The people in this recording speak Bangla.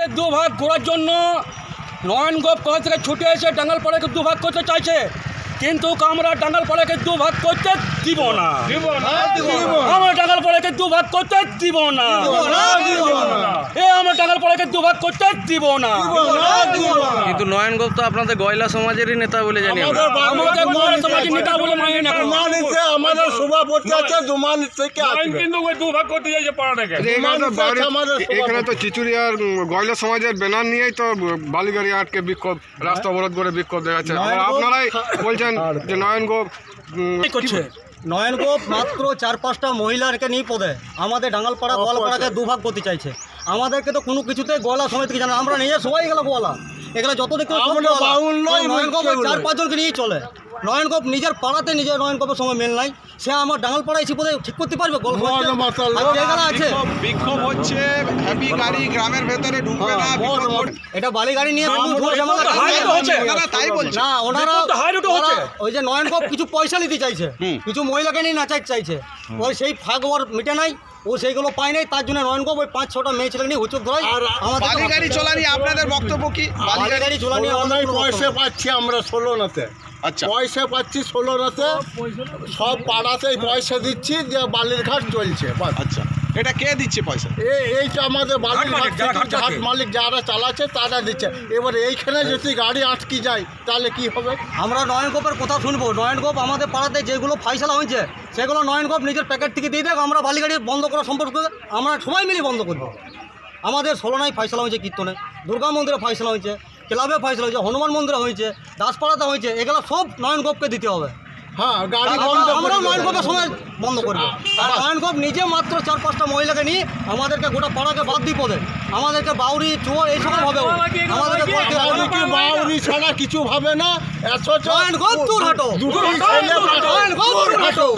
সমাজের দুভাগ করার জন্য নয়নগোপ কোথা থেকে ছুটে এসে টাঙ্গালপাড়াকে দুভাগ করতে চাইছে, কিন্তু আমরা টাঙ্গালপাড়াকে দুভাগ করতে দিব না। আমরা টাঙ্গালপাড়াকে দুভাগ করতে দিব না। আমরা টাঙ্গালপাড়াকে দুভাগ করতে দিব না। কিন্তু নয়নগোপ তো আপনাদের গয়লা সমাজেরই নেতা বলে জানি আমরা। আমাদের গয়লা সমাজের নেতা বলে মানি না। আমাদের সভাপতি আছে দুমানি থেকে কিন্তু ওই দুভাগ করতে চাইছে পাড়াটাকে। এখানে তো চিচুড়িয়ার গয়লা সমাজের ব্যানার নিয়েই তো বালিগাড়ি আটকে বিক্ষোভ, রাস্তা অবরোধ করে বিক্ষোভ দেখাচ্ছে। আপনারাই বলছেন যে নয়নগোপ করছে। নয়নগোপ মাত্র 4-5টা মহিলাকে নিয়ে পদে আমাদের ডাঙ্গালপাড়া গোয়ালপাড়াকে দুভাগ করতে চাইছে। আমাদেরকে তো কোনো কিছুতে গোয়ালা সমিতিকে জানা, আমরা নিজে সবাই গেল গোয়ালা, এগুলো যত দেখতে নয়নগোপ 4-5 জনকে নিয়েই চলে। নয়নগোপ নিজের পাড়াতে নিজের নয়নগোপের সঙ্গে মেল নাই, সে আমার ডাঙ্গালপাড়ায় এসে পদে ঠিক করতে পারবে? আছে বিক্ষোভ হচ্ছে, হ্যাপি গাড়ি গ্রামের ভেতরে ঢুকবে না, এটা বালি গাড়ি নিয়ে তাই বলছে না। ওনারা ওই যে নয়নগোপ কিছু পয়সা নিতে চাইছে, কিছু মহিলাকে নিয়ে নাচাইতে চাইছে, ওই সেই ফাঁক ওর মিটে নাই, ও সেইগুলো পায় নাই, তার জন্য নয়নগোপ ওই 5-6টা মেয়ে ছেলে নিয়ে হুচুক ধরায়। বালি গাড়ি চলা নিয়ে আপনাদের বক্তব্য কি? বালি গাড়ি চলা নিয়ে পয়সা পাচ্ছি আমরা 16নাতে, আচ্ছা, পয়সা পাচ্ছি 16নাতে, সব পাড়াতে পয়সা দিচ্ছি যে বালির ঘাট চলছে। আচ্ছা, এটা কে দিচ্ছে পয়সা? এইটা আমাদের বালির ঘাট মালিক যারা চালাচ্ছে তারা দিচ্ছে। এবার এইখানে যদি গাড়ি আটকে যায় তাহলে কি হবে? আমরা নয়নগোপের কথা শুনবো। নয়নগোপ আমাদের পাড়াতে যেগুলো ফাইসলা হয়েছে সেগুলো নয়নগোপ নিজের প্যাকেট থেকে দিয়ে দেখ, আমরা বালি গাড়ি বন্ধ করা সম্পর্ক আমরা সবাই মিলে বন্ধ করবো। আমাদের 16নায় ফাইসলা হয়েছে, কীর্তনে, দুর্গা মন্দিরে ফাইসলা হয়েছে, ক্লাবে ফাইসলা হয়েছে, হনুমান মন্দিরে হয়েছে, দাসপাড়াতে হয়েছে, এগুলো সব নয়নগোপকে দিতে হবে। হ্যাঁ, গাড়ি বন্ধ আমরাও নয়নগোপের সময় বন্ধ করবো। আর নয়নগোপ নিজে মাত্র 4-5টা মহিলাকে নিয়ে আমাদেরকে গোটা পাড়াকে বাদ দিয়ে পদে আমাদেরকে বাউরি চোর এইসব হবে। আমাদেরকে বাউরি ছাড়া কিছু ভাবে না। নয়নগোপ দূর হাটো, দুটো ছেলে নয়নগোপ দূর হাটো।